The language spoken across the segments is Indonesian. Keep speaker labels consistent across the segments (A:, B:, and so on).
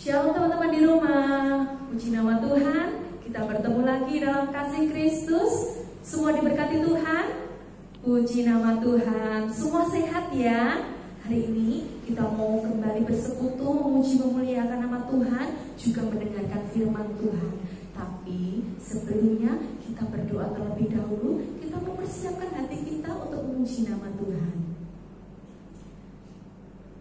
A: Shalom teman-teman di rumah, puji nama Tuhan. Kita bertemu lagi dalam kasih Kristus. Semua diberkati Tuhan. Puji nama Tuhan. Semua sehat ya. Hari ini kita mau kembali bersekutu, memuji memuliakan nama Tuhan, juga mendengarkan firman Tuhan. Tapi sebelumnya kita berdoa terlebih dahulu. Kita mempersiapkan hati kita untuk memuji nama Tuhan.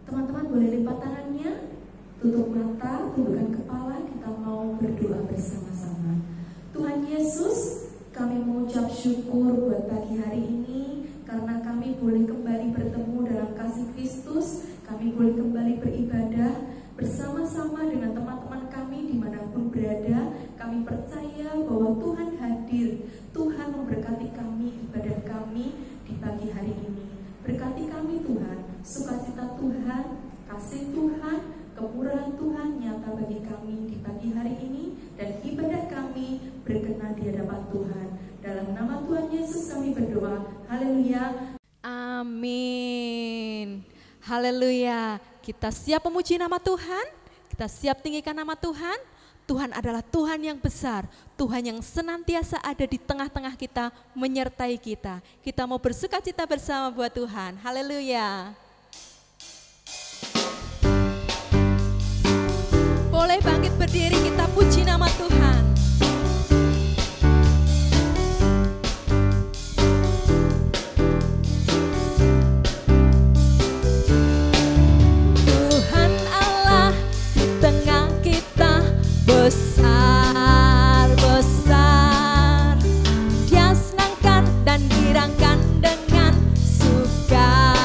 A: Teman-teman boleh lipat tangannya, tutup mata, tundukkan kepala, kita mau berdoa bersama-sama. Tuhan Yesus, kami mengucap syukur buat pagi hari ini, karena kami boleh kembali bertemu dalam kasih Kristus. Kami boleh kembali beribadah bersama-sama dengan teman-teman kami dimanapun berada. Kami percaya bahwa Tuhan hadir. Tuhan memberkati kami, ibadah kami di pagi hari ini. Berkati kami Tuhan, sukacita Tuhan, kasih Tuhan, kemurahan Tuhan nyata bagi kami di pagi hari ini, dan ibadah kami berkenan di hadapan Tuhan. Dalam nama Tuhan Yesus kami berdoa. Haleluya.
B: Amin. Haleluya. Kita siap memuji nama Tuhan, kita siap tinggikan nama Tuhan. Tuhan adalah Tuhan yang besar, Tuhan yang senantiasa ada di tengah-tengah kita, menyertai kita. Kita mau bersukacita bersama buat Tuhan. Haleluya. Boleh bangkit berdiri, kita puji nama Tuhan. Tuhan Allah di tengah kita besar, besar. Dia senangkan dan girangkan dengan sukacita.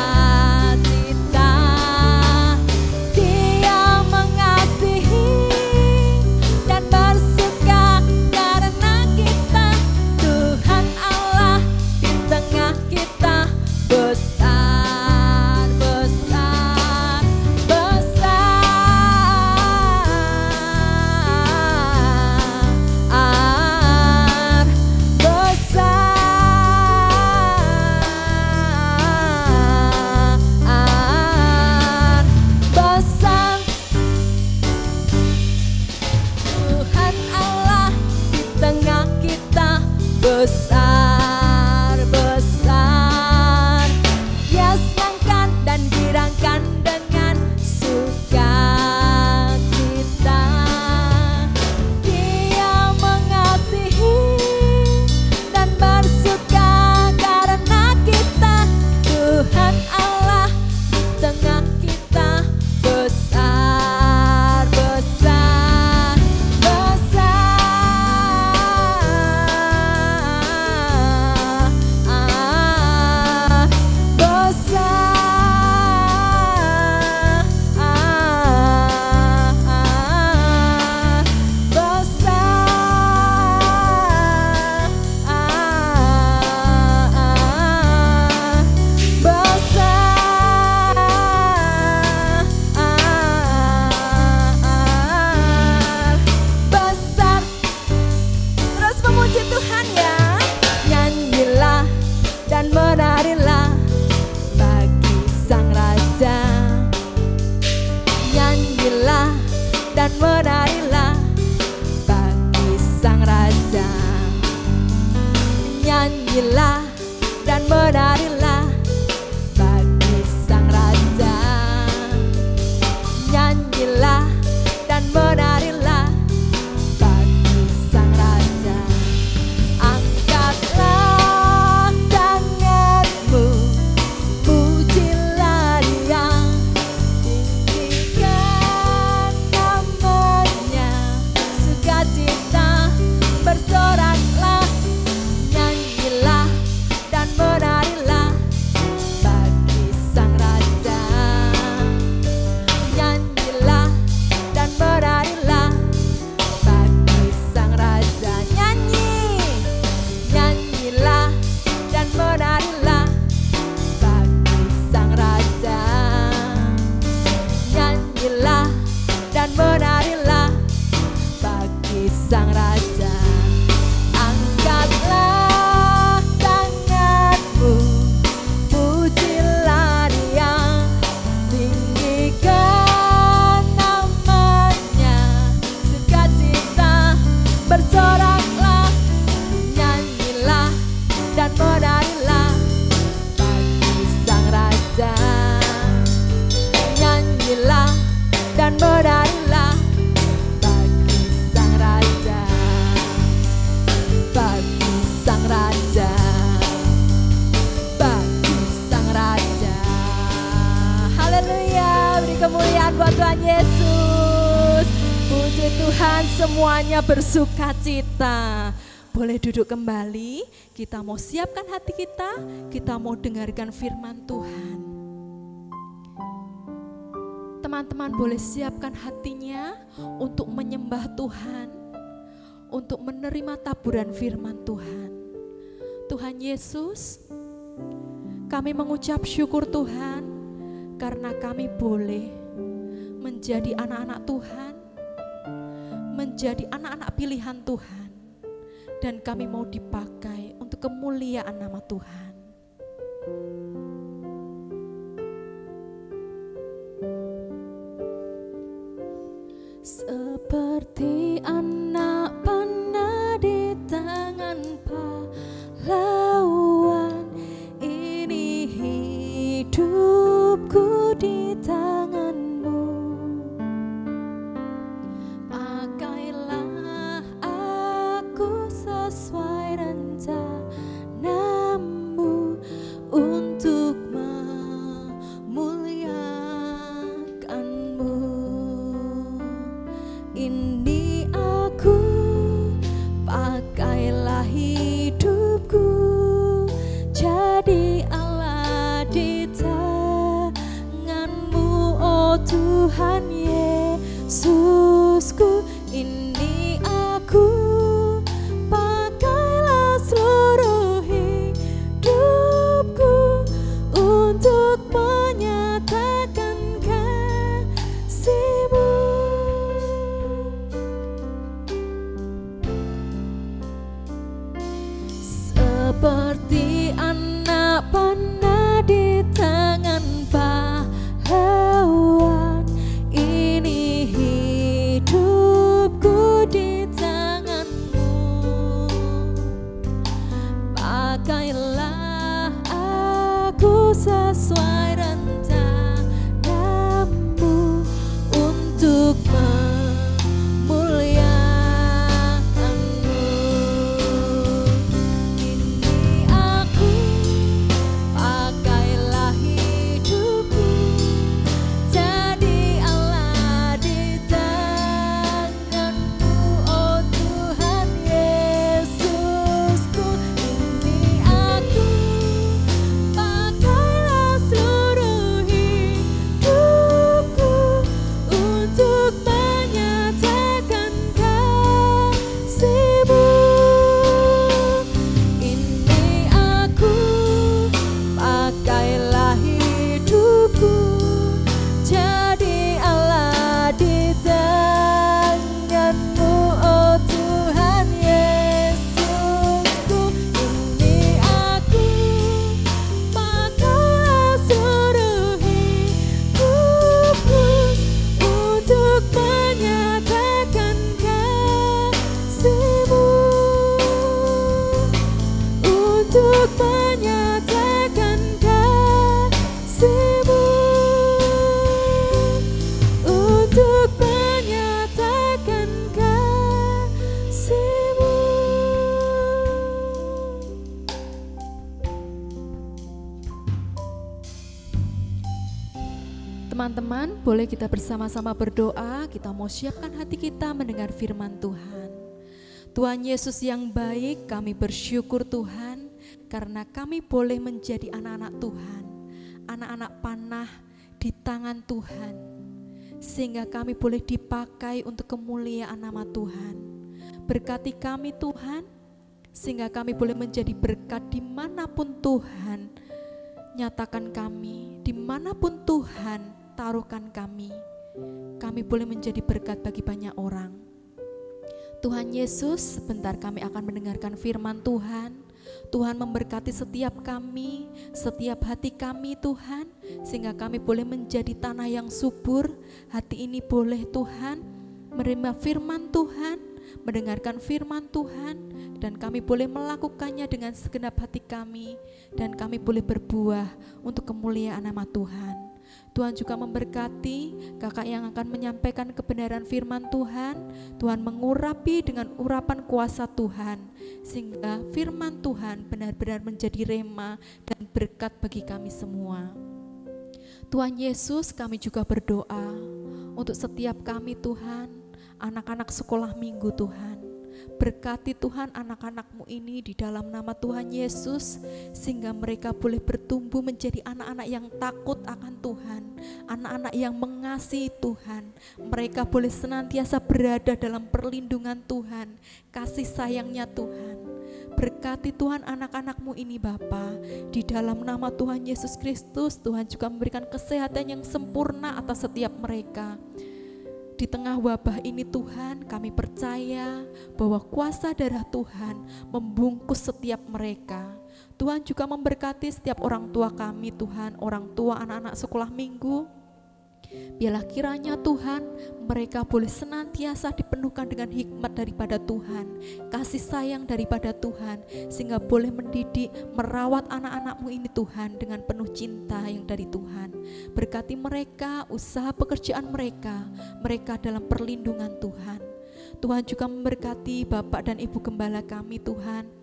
B: Dia mengasihi dan bersuka karena kita. Tuhan Allah di tengah kita besar, besar, besar. Tuhan Allah di tengah kita besar, besar. Dia senangkan dan girangkan dengan sukacita. Dia mengasihi dan bersuka karena kita. Tuhan Allah di tengah kita besar, besar, besar. Terus memuji Tuhan ya. Nyanyilah dan menarilah bagi Sang Raja. Nyanyilah dan menarilah bagi Sang Raja. Nyanyilah dan menarilah bagi Sang Raja. Nyanyilah dan menarilah bagi Sang Raja. Angkatlah tanganmu, pujilah Dia, tinggikan namanya, sukacita bersoraklah. Nyanyilah dan menarilah bagi Sang Raja. Nyanyilah dan menarilah bagi Sang Raja. Nyanyilah dan menarilah bagi Sang Raja. Nyanyilah dan menarilah bagi Sang Raja. Angkatlah tanganmu, pujilah Dia, tinggikan namanya, Tuhan semuanya bersuka cita. Boleh duduk kembali, kita mau siapkan hati kita mau dengarkan firman Tuhan. Teman-teman boleh siapkan hatinya untuk menyembah Tuhan, untuk menerima taburan firman Tuhan. Tuhan Yesus, kami mengucap syukur Tuhan, karena kami boleh menjadi anak-anak Tuhan, menjadi anak-anak pilihan Tuhan, dan kami mau dipakai untuk kemuliaan nama Tuhan. Seperti anak panah di tangan pahlawan, ini hidupku di tangan-Mu. Pakailah aku sesuai rencana-Mu untuk memuliakan-Mu. Ini aku, pakailah hidupku jadi Allah di tangan-Mu, oh Tuhan Yesusku. Ini aku, pakailah seluruh hidupku untuk menyatakan kasih-Mu. Seperti anak panah di tangan pahlawan, ini hidupku di tangan-Mu. Pakailah aku sesuai rencana-Mu untuk memuliakan-Mu. Ini aku, pakailah hidupku jadi Allah di tangan-Mu, oh Tuhan Yesusku. Ini aku, pakailah seluruh hidupku untuk menyatakan kasih-Mu. Ini aku, pakailah hidupku jadi Allah di tangan-Mu, oh Tuhan Yesusku. Ini aku, pakailah seluruh hidupku untuk menyatakan kasih-Mu, untuk menyatakan kasih-Mu, untuk menyatakan kasih-Mu. Teman-teman, boleh kita bersama-sama berdoa. Kita mau siapkan hati kita mendengar firman Tuhan. Tuhan Yesus yang baik, kami bersyukur Tuhan, karena kami boleh menjadi anak-anak Tuhan, anak-anak panah di tangan Tuhan, sehingga kami boleh dipakai untuk kemuliaan nama Tuhan. Berkati kami Tuhan, sehingga kami boleh menjadi berkat dimanapun Tuhan nyatakan kami, dimanapun Tuhan taruhkan kami boleh menjadi berkat bagi banyak orang. Tuhan Yesus, sebentar kami akan mendengarkan firman Tuhan. Tuhan memberkati setiap kami, setiap hati kami Tuhan, sehingga kami boleh menjadi tanah yang subur. Hati ini boleh Tuhan menerima firman Tuhan, mendengarkan firman Tuhan, dan kami boleh melakukannya dengan segenap hati kami, dan kami boleh berbuah untuk kemuliaan nama Tuhan. Tuhan juga memberkati kakak yang akan menyampaikan kebenaran firman Tuhan. Tuhan mengurapi dengan urapan kuasa Tuhan, sehingga firman Tuhan benar-benar menjadi rema dan berkat bagi kami semua. Tuhan Yesus, kami juga berdoa untuk setiap kami Tuhan, anak-anak sekolah minggu Tuhan. Berkati Tuhan anak-anak-Mu ini di dalam nama Tuhan Yesus, sehingga mereka boleh bertumbuh menjadi anak-anak yang takut akan Tuhan, anak-anak yang mengasihi Tuhan. Mereka boleh senantiasa berada dalam perlindungan Tuhan, kasih sayangnya Tuhan. Berkati Tuhan anak-anak-Mu ini Bapa, di dalam nama Tuhan Yesus Kristus. Tuhan juga memberikan kesehatan yang sempurna atas setiap mereka. Di tengah wabah ini Tuhan, kami percaya bahwa kuasa darah Tuhan membungkus setiap mereka. Tuhan juga memberkati setiap orang tua kami Tuhan, orang tua anak-anak sekolah minggu. Biarlah kiranya Tuhan, mereka boleh senantiasa dipenuhkan dengan hikmat daripada Tuhan, kasih sayang daripada Tuhan, sehingga boleh mendidik, merawat anak-anak-Mu ini Tuhan dengan penuh cinta yang dari Tuhan. Berkati mereka, usaha pekerjaan mereka, mereka dalam perlindungan Tuhan. Tuhan juga memberkati Bapak dan Ibu Gembala kami Tuhan.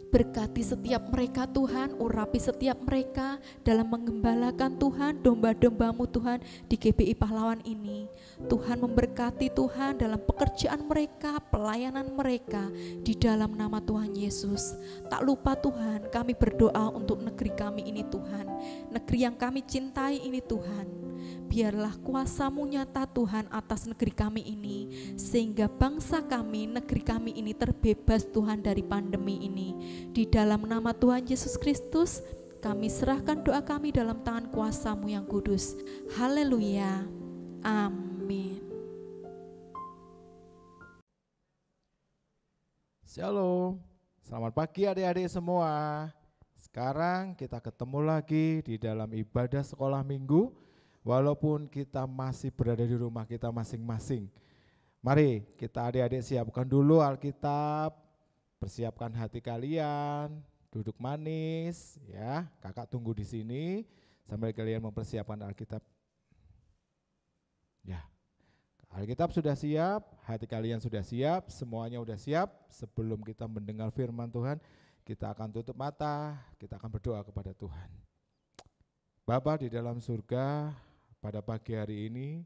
B: Berkati setiap mereka Tuhan, urapi setiap mereka dalam menggembalakan Tuhan domba-domba-Mu Tuhan di GBI Pahlawan ini. Tuhan memberkati Tuhan dalam pekerjaan mereka, pelayanan mereka di dalam nama Tuhan Yesus. Tak lupa Tuhan, kami berdoa untuk negeri kami ini Tuhan, negeri yang kami cintai ini Tuhan. Biarlah kuasa-Mu nyata Tuhan atas negeri kami ini, sehingga bangsa kami, negeri kami ini terbebas Tuhan dari pandemi ini. Di dalam nama Tuhan Yesus Kristus, kami serahkan doa kami dalam tangan kuasa-Mu yang kudus. Haleluya. Amin.
C: Shalom, selamat pagi adik-adik semua. Sekarang kita ketemu lagi di dalam ibadah sekolah minggu, walaupun kita masih berada di rumah kita masing-masing. Mari kita adik-adik siapkan dulu Alkitab, persiapkan hati kalian, duduk manis ya. Kakak tunggu di sini sambil kalian mempersiapkan Alkitab. Ya. Alkitab sudah siap, hati kalian sudah siap, semuanya sudah siap. Sebelum kita mendengar firman Tuhan, kita akan tutup mata, kita akan berdoa kepada Tuhan. Bapa di dalam surga, pada pagi hari ini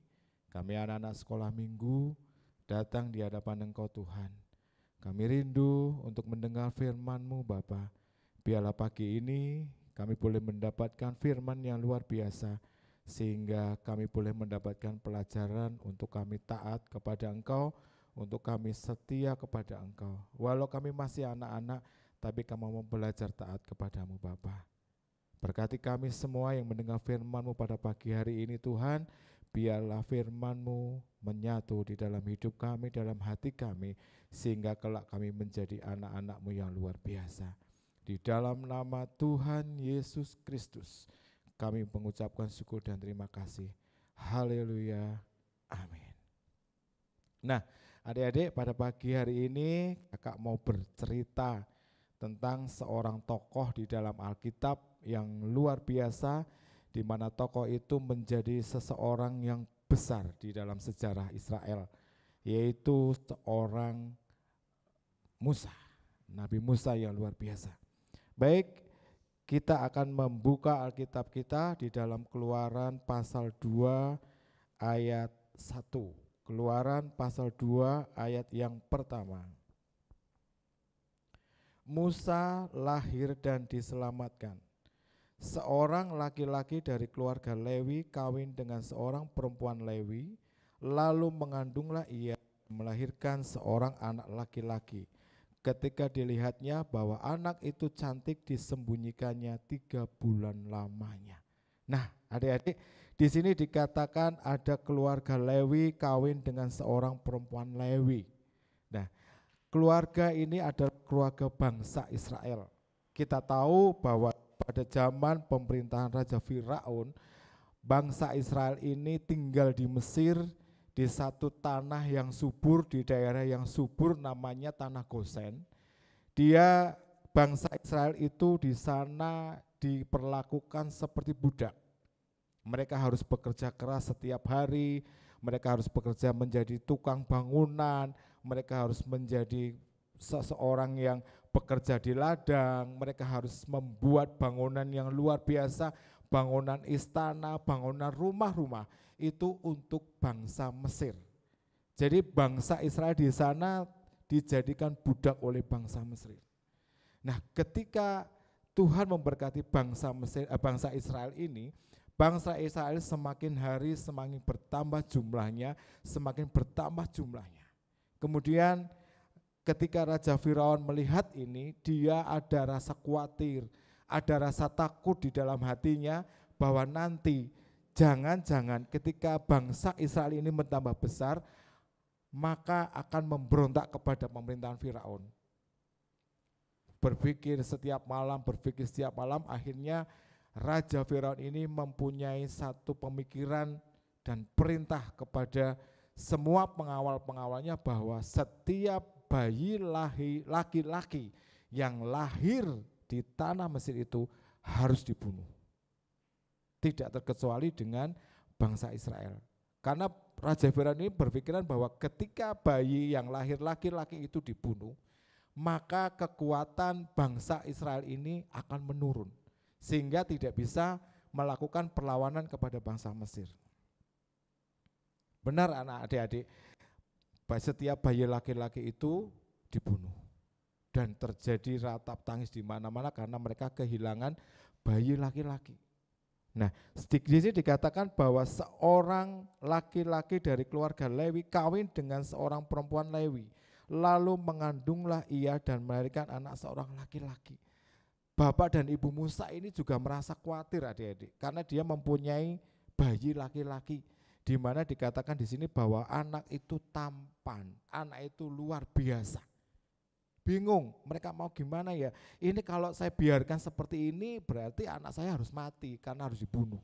C: kami anak-anak sekolah minggu datang di hadapan Engkau Tuhan. Kami rindu untuk mendengar firman-Mu Bapa. Biarlah pagi ini kami boleh mendapatkan firman yang luar biasa, sehingga kami boleh mendapatkan pelajaran untuk kami taat kepada Engkau, untuk kami setia kepada Engkau. Walau kami masih anak-anak, tapi kami mau belajar taat kepadamu Bapa. Berkati kami semua yang mendengar firman-Mu pada pagi hari ini Tuhan. Biarlah firman-Mu menyatu di dalam hidup kami, dalam hati kami, sehingga kelak kami menjadi anak-anak-Mu yang luar biasa. Di dalam nama Tuhan Yesus Kristus, kami mengucapkan syukur dan terima kasih. Haleluya. Amin. Nah, adik-adik, pada pagi hari ini kakak mau bercerita tentang seorang tokoh di dalam Alkitab yang luar biasa, di mana tokoh itu menjadi seseorang yang besar di dalam sejarah Israel, yaitu seorang Musa, Nabi Musa yang luar biasa. Baik, kita akan membuka Alkitab kita di dalam Keluaran pasal 2 ayat 1. Keluaran pasal 2 ayat yang pertama. Musa lahir dan diselamatkan. Seorang laki-laki dari keluarga Lewi kawin dengan seorang perempuan Lewi, lalu mengandunglah ia, melahirkan seorang anak laki-laki. Ketika dilihatnya bahwa anak itu cantik, disembunyikannya 3 bulan lamanya. Nah, adik-adik, di sini dikatakan ada keluarga Lewi kawin dengan seorang perempuan Lewi. Nah, keluarga ini adalah keluarga bangsa Israel. Kita tahu bahwa pada zaman pemerintahan Raja Firaun, bangsa Israel ini tinggal di Mesir, di satu tanah yang subur, di daerah yang subur namanya Tanah Gosen. Bangsa Israel itu di sana diperlakukan seperti budak. Mereka harus bekerja keras setiap hari, mereka harus bekerja menjadi tukang bangunan, mereka harus menjadi seseorang yang bekerja di ladang, mereka harus membuat bangunan yang luar biasa, bangunan istana, bangunan rumah-rumah, itu untuk bangsa Mesir. Jadi bangsa Israel di sana dijadikan budak oleh bangsa Mesir. Nah, ketika Tuhan memberkati bangsa Israel ini, bangsa Israel semakin hari semakin bertambah jumlahnya, Kemudian ketika Raja Firaun melihat ini, dia ada rasa khawatir, ada rasa takut di dalam hatinya bahwa nanti jangan-jangan ketika bangsa Israel ini bertambah besar, maka akan memberontak kepada pemerintahan Firaun. Berpikir setiap malam, akhirnya Raja Firaun ini mempunyai satu pemikiran dan perintah kepada semua pengawal-pengawalnya bahwa setiap bayi laki-laki yang lahir di tanah Mesir itu harus dibunuh. Tidak terkecuali dengan bangsa Israel. Karena Raja Firaun ini berpikiran bahwa ketika bayi yang lahir laki-laki itu dibunuh, maka kekuatan bangsa Israel ini akan menurun, sehingga tidak bisa melakukan perlawanan kepada bangsa Mesir. Benar anak adik-adik, setiap bayi laki-laki itu dibunuh. Dan terjadi ratap tangis di mana-mana karena mereka kehilangan bayi laki-laki. Nah, di sini dikatakan bahwa seorang laki-laki dari keluarga Lewi kawin dengan seorang perempuan Lewi, lalu mengandunglah ia dan melahirkan anak seorang laki-laki. Bapak dan ibu Musa ini juga merasa khawatir adik-adik, karena dia mempunyai bayi laki-laki, di mana dikatakan di sini bahwa anak itu tampan, anak itu luar biasa. Bingung, mereka mau gimana ya? Ini kalau saya biarkan seperti ini berarti anak saya harus mati karena harus dibunuh.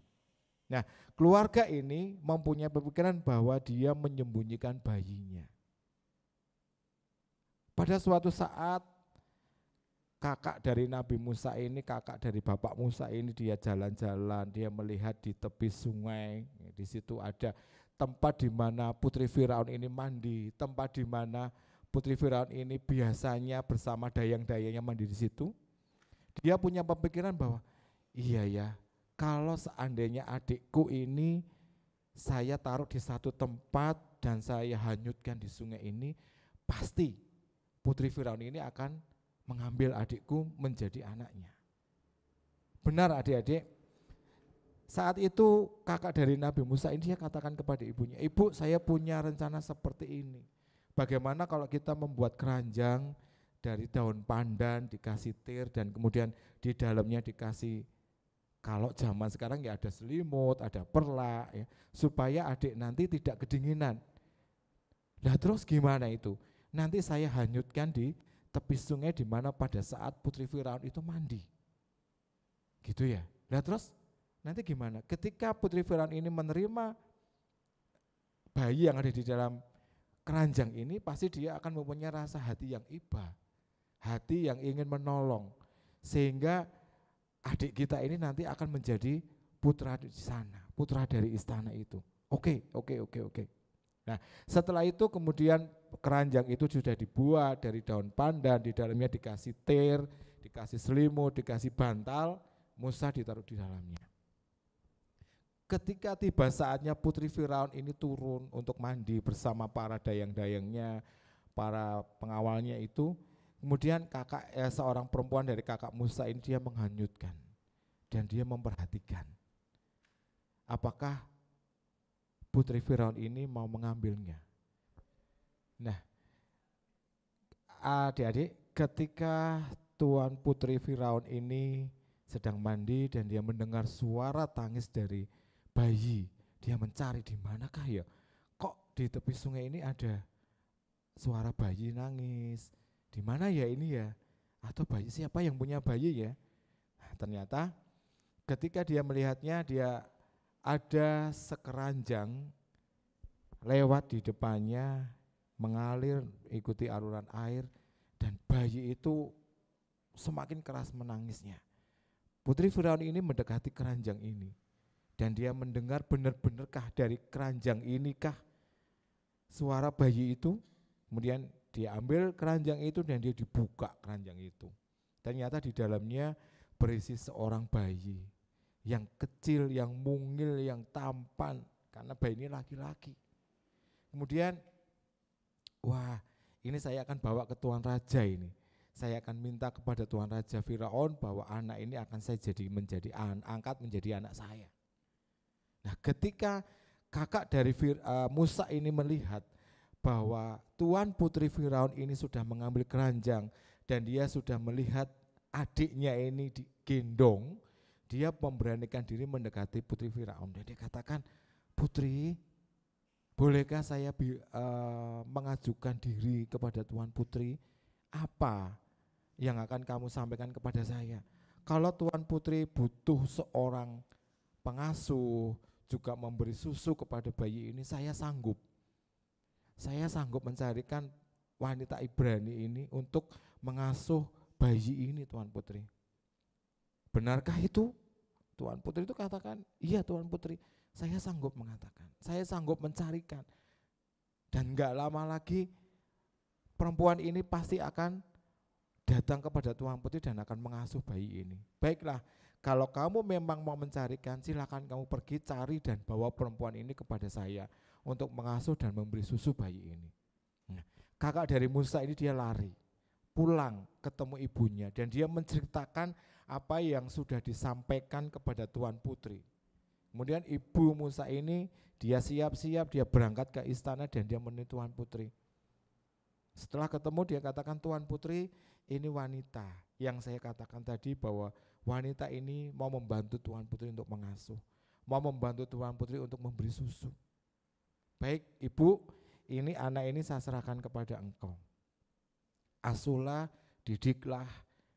C: Nah, keluarga ini mempunyai pemikiran bahwa dia menyembunyikan bayinya. Pada suatu saat kakak dari Nabi Musa ini, kakak dari bapak Musa ini, dia jalan-jalan, dia melihat di tepi sungai, di situ ada tempat di mana putri Firaun ini mandi, tempat di mana putri Firaun ini biasanya bersama dayang-dayangnya mandi di situ. Dia punya pemikiran bahwa iya ya, kalau seandainya adikku ini saya taruh di satu tempat dan saya hanyutkan di sungai ini, pasti putri Firaun ini akan mengambil adikku menjadi anaknya. Benar adik-adik, saat itu kakak dari Nabi Musa ini dia katakan kepada ibunya, ibu saya punya rencana seperti ini. Bagaimana kalau kita membuat keranjang dari daun pandan, dikasih tir, dan kemudian di dalamnya dikasih, kalau zaman sekarang ya ada selimut, ada perlak, ya, supaya adik nanti tidak kedinginan. Nah terus gimana itu? Nanti saya hanyutkan di tepi sungai di mana pada saat putri Firaun itu mandi. Gitu ya. Nah terus nanti gimana? Ketika putri Firaun ini menerima bayi yang ada di dalam keranjang ini, pasti dia akan mempunyai rasa hati yang iba, hati yang ingin menolong, sehingga adik kita ini nanti akan menjadi putra di sana, putra dari istana itu. Oke. Nah, setelah itu kemudian keranjang itu sudah dibuat dari daun pandan, di dalamnya dikasih tir, dikasih selimut, dikasih bantal, Musa ditaruh di dalamnya. Ketika tiba saatnya putri Firaun ini turun untuk mandi bersama para dayang-dayangnya, para pengawalnya itu, kemudian seorang perempuan dari kakak Musa ini dia menghanyutkan dan dia memperhatikan apakah putri Firaun ini mau mengambilnya. Nah, adik-adik, ketika tuan putri Firaun ini sedang mandi dan dia mendengar suara tangis dari bayi, dia mencari di manakah ya, kok di tepi sungai ini ada suara bayi nangis, di mana ya ini ya, atau bayi siapa yang punya bayi ya. Nah, ternyata ketika dia melihatnya, dia ada sekeranjang lewat di depannya, mengalir ikuti aluran air, dan bayi itu semakin keras menangisnya. Putri Firaun ini mendekati keranjang ini, dan dia mendengar benar-benarkah dari keranjang inikah suara bayi itu. Kemudian dia ambil keranjang itu dan dia dibuka keranjang itu. Ternyata di dalamnya berisi seorang bayi yang kecil, yang mungil, yang tampan, karena bayi ini laki-laki. Kemudian wah ini saya akan bawa ke Tuan Raja ini. Saya akan minta kepada Tuan Raja Firaun bahwa anak ini akan saya angkat menjadi anak saya. Nah ketika kakak dari Musa ini melihat bahwa Tuan Putri Firaun ini sudah mengambil keranjang dan dia sudah melihat adiknya ini digendong, dia memberanikan diri mendekati Putri Firaun. Dan dia katakan, Putri, bolehkah saya mengajukan diri kepada Tuan Putri? Apa yang akan kamu sampaikan kepada saya? Kalau Tuan Putri butuh seorang pengasuh, juga memberi susu kepada bayi ini, saya sanggup. Saya sanggup mencarikan wanita Ibrani ini untuk mengasuh bayi ini, Tuan Putri. Benarkah itu? Tuan Putri itu katakan, iya Tuan Putri, saya sanggup mengatakan, saya sanggup mencarikan. Dan enggak lama lagi perempuan ini pasti akan datang kepada Tuan Putri dan akan mengasuh bayi ini. Baiklah, kalau kamu memang mau mencarikan, silakan kamu pergi cari dan bawa perempuan ini kepada saya untuk mengasuh dan memberi susu bayi ini. Nah, kakak dari Musa ini dia lari, pulang ketemu ibunya dan dia menceritakan apa yang sudah disampaikan kepada Tuan Putri. Kemudian ibu Musa ini dia siap-siap, dia berangkat ke istana dan dia menemui Tuan Putri. Setelah ketemu dia katakan, Tuan Putri, ini wanita yang saya katakan tadi bahwa wanita ini mau membantu Tuan Putri untuk mengasuh, mau membantu Tuan Putri untuk memberi susu. Baik ibu, ini anak ini saya serahkan kepada engkau. Asuhlah, didiklah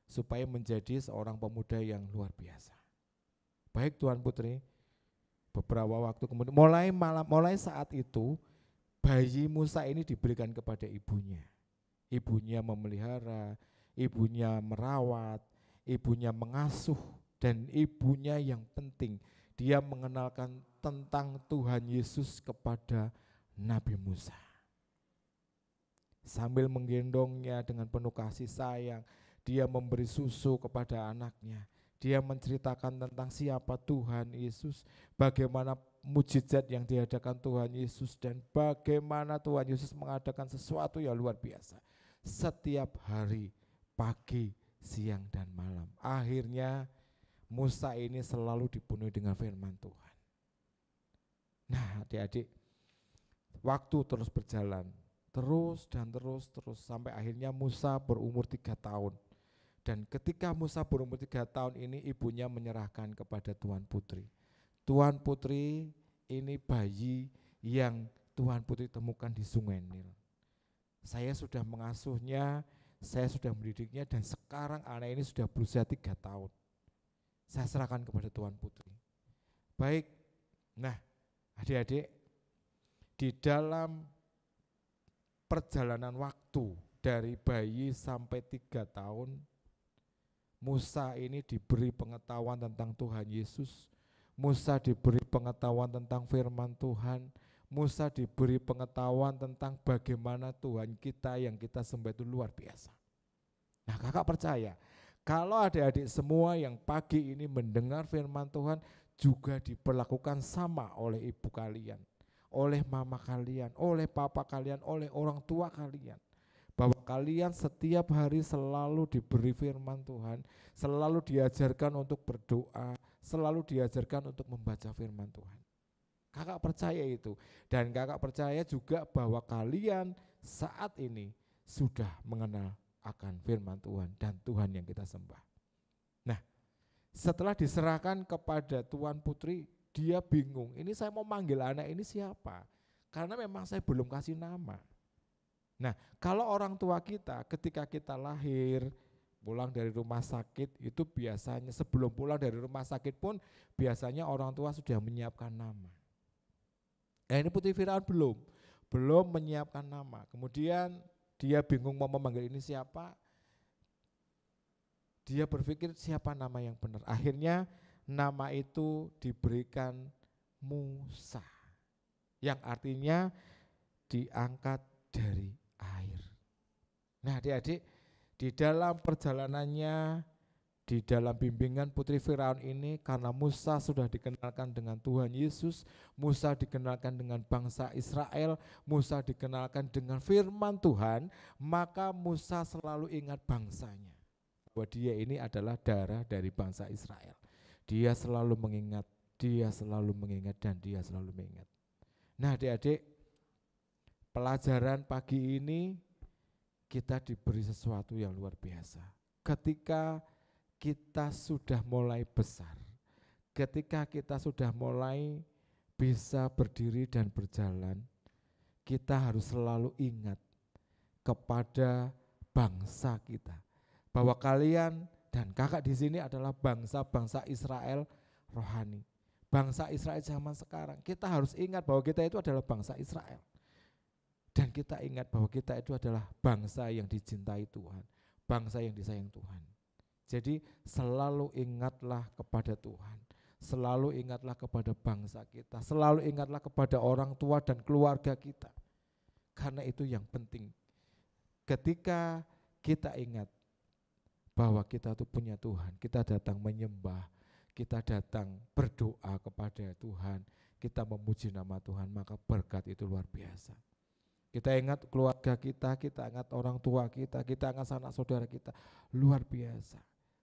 C: supaya menjadi seorang pemuda yang luar biasa. Baik Tuan Putri, beberapa waktu kemudian mulai saat itu bayi Musa ini diberikan kepada ibunya. Ibunya memelihara, ibunya merawat, ibunya mengasuh, dan ibunya yang penting dia mengenalkan tentang Tuhan Yesus kepada Nabi Musa. Sambil menggendongnya dengan penuh kasih sayang, dia memberi susu kepada anaknya. Dia menceritakan tentang siapa Tuhan Yesus, bagaimana mujizat yang diadakan Tuhan Yesus, dan bagaimana Tuhan Yesus mengadakan sesuatu yang luar biasa. Setiap hari, pagi, siang, dan malam. Akhirnya Musa ini selalu dipenuhi dengan firman Tuhan. Nah adik-adik, waktu terus berjalan, terus sampai akhirnya Musa berumur 3 tahun. Dan ketika Musa berumur 3 tahun ini ibunya menyerahkan kepada Tuan Putri. Tuan Putri ini bayi yang Tuan Putri temukan di Sungai Nil. Saya sudah mengasuhnya, saya sudah mendidiknya dan sekarang anak ini sudah berusia 3 tahun. Saya serahkan kepada Tuan Putri. Baik, nah adik-adik, di dalam perjalanan waktu dari bayi sampai 3 tahun, Musa ini diberi pengetahuan tentang Tuhan Yesus, Musa diberi pengetahuan tentang firman Tuhan, Musa diberi pengetahuan tentang bagaimana Tuhan kita yang kita sembah itu luar biasa. Nah kakak percaya, kalau adik-adik semua yang pagi ini mendengar firman Tuhan juga diperlakukan sama oleh ibu kalian, oleh mama kalian, oleh papa kalian, oleh orang tua kalian. Bahwa kalian setiap hari selalu diberi firman Tuhan, selalu diajarkan untuk berdoa, selalu diajarkan untuk membaca firman Tuhan. Kakak percaya itu, dan kakak percaya juga bahwa kalian saat ini sudah mengenal akan firman Tuhan dan Tuhan yang kita sembah. Nah, setelah diserahkan kepada Tuan Putri, dia bingung, ini saya mau manggil anak ini siapa? Karena memang saya belum kasih nama. Nah, kalau orang tua kita ketika kita lahir, pulang dari rumah sakit, itu biasanya sebelum pulang dari rumah sakit pun biasanya orang tua sudah menyiapkan nama. Nah ini Putri Firaun belum menyiapkan nama. Kemudian dia bingung mau memanggil ini siapa. Dia berpikir siapa nama yang benar. Akhirnya nama itu diberikan Musa, yang artinya diangkat dari air. Nah adik-adik, di dalam perjalanannya Di dalam bimbingan putri Firaun ini, karena Musa sudah dikenalkan dengan Tuhan Yesus, Musa dikenalkan dengan bangsa Israel, Musa dikenalkan dengan firman Tuhan, maka Musa selalu ingat bangsanya, bahwa dia ini adalah darah dari bangsa Israel. Dia selalu mengingat, dia selalu mengingat, dan dia selalu mengingat. Nah, adik-adik, pelajaran pagi ini kita diberi sesuatu yang luar biasa. Ketika kita sudah mulai besar, ketika kita sudah mulai bisa berdiri dan berjalan, kita harus selalu ingat kepada bangsa kita, bahwa kalian dan kakak di sini adalah bangsa-bangsa Israel rohani. Bangsa Israel zaman sekarang, kita harus ingat bahwa kita itu adalah bangsa Israel. Dan kita ingat bahwa kita itu adalah bangsa yang dicintai Tuhan, bangsa yang disayang Tuhan. Jadi selalu ingatlah kepada Tuhan, selalu ingatlah kepada bangsa kita, selalu ingatlah kepada orang tua dan keluarga kita. Karena itu yang penting. Ketika kita ingat bahwa kita itu punya Tuhan, kita datang menyembah, kita datang berdoa kepada Tuhan, kita memuji nama Tuhan, maka berkat itu luar biasa. Kita ingat keluarga kita ingat orang tua kita ingat sanak saudara kita, luar biasa.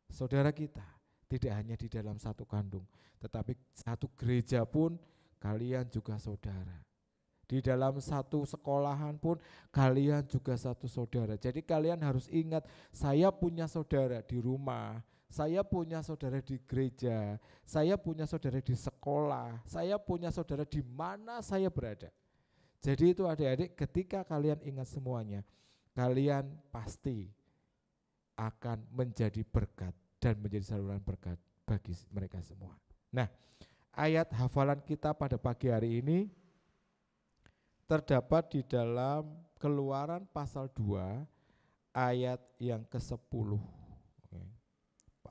C: Saudara kita tidak hanya di dalam satu kandung, tetapi satu gereja pun kalian juga saudara. Di dalam satu sekolahan pun kalian juga satu saudara. Jadi kalian harus ingat, saya punya saudara di rumah, saya punya saudara di gereja, saya punya saudara di sekolah, saya punya saudara di mana saya berada. Jadi itu adik-adik, ketika kalian ingat semuanya, kalian pasti akan menjadi berkat dan menjadi saluran berkat bagi mereka semua. Nah, ayat hafalan kita pada pagi hari ini terdapat di dalam Keluaran pasal 2 ayat yang ke-10.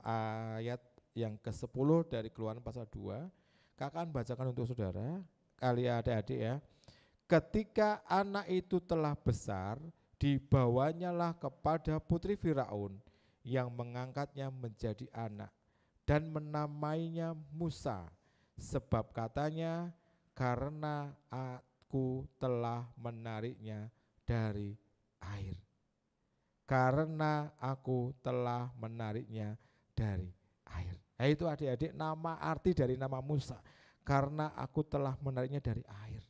C: Ayat yang ke-10 dari Keluaran pasal 2, kakak akan bacakan untuk saudara, kalian adik-adik ya. Ketika anak itu telah besar, dibawanyalah kepada putri Firaun yang mengangkatnya menjadi anak dan menamainya Musa, sebab katanya, karena aku telah menariknya dari air. Karena aku telah menariknya dari air. Nah, itu adik-adik nama arti dari nama Musa, karena aku telah menariknya dari air.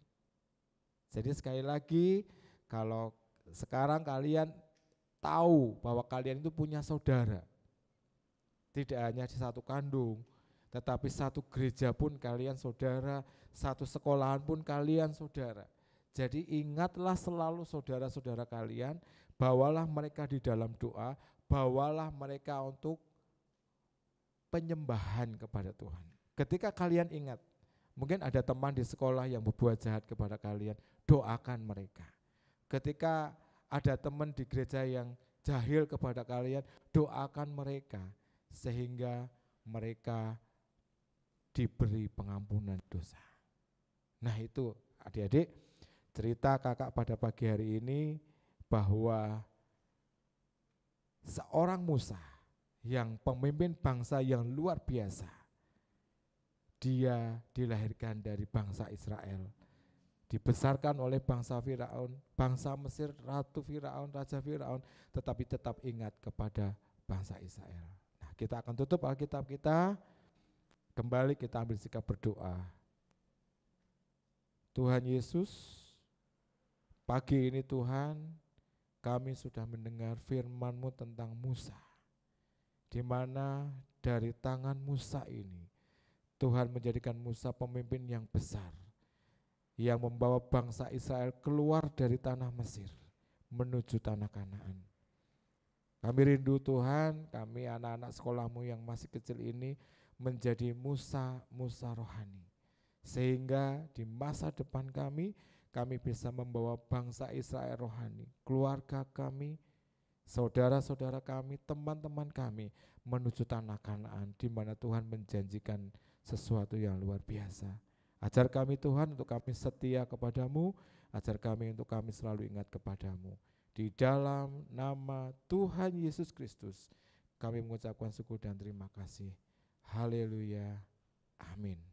C: Jadi sekali lagi, kalau sekarang kalian tahu bahwa kalian itu punya saudara, tidak hanya di satu kandung, tetapi satu gereja pun kalian saudara, satu sekolahan pun kalian saudara. Jadi ingatlah selalu saudara-saudara kalian, bawalah mereka di dalam doa, bawalah mereka untuk penyembahan kepada Tuhan. Ketika kalian ingat, mungkin ada teman di sekolah yang berbuat jahat kepada kalian, doakan mereka. Ketika ada teman di gereja yang jahil kepada kalian, doakan mereka sehingga mereka diberi pengampunan dosa. Nah, itu adik-adik cerita kakak pada pagi hari ini, bahwa seorang Musa yang pemimpin bangsa yang luar biasa, dia dilahirkan dari bangsa Israel, dibesarkan oleh bangsa Firaun, bangsa Mesir, Ratu Firaun, Raja Firaun, tetapi tetap ingat kepada bangsa Israel. Nah, kita akan tutup Alkitab kita, kembali kita ambil sikap berdoa. Tuhan Yesus, pagi ini Tuhan, kami sudah mendengar firman-Mu tentang Musa, di mana dari tangan Musa ini, Tuhan menjadikan Musa pemimpin yang besar, yang membawa bangsa Israel keluar dari tanah Mesir menuju tanah Kanaan. Kami rindu Tuhan, kami anak-anak sekolahmu yang masih kecil ini menjadi Musa rohani, sehingga di masa depan kami bisa membawa bangsa Israel rohani, keluarga kami, saudara-saudara kami, teman-teman kami menuju tanah Kanaan, di mana Tuhan menjanjikan sesuatu yang luar biasa. Ajar kami Tuhan untuk kami setia kepadamu, ajar kami untuk kami selalu ingat kepadamu. Di dalam nama Tuhan Yesus Kristus Kami mengucapkan syukur dan terima kasih. Haleluya. Amin.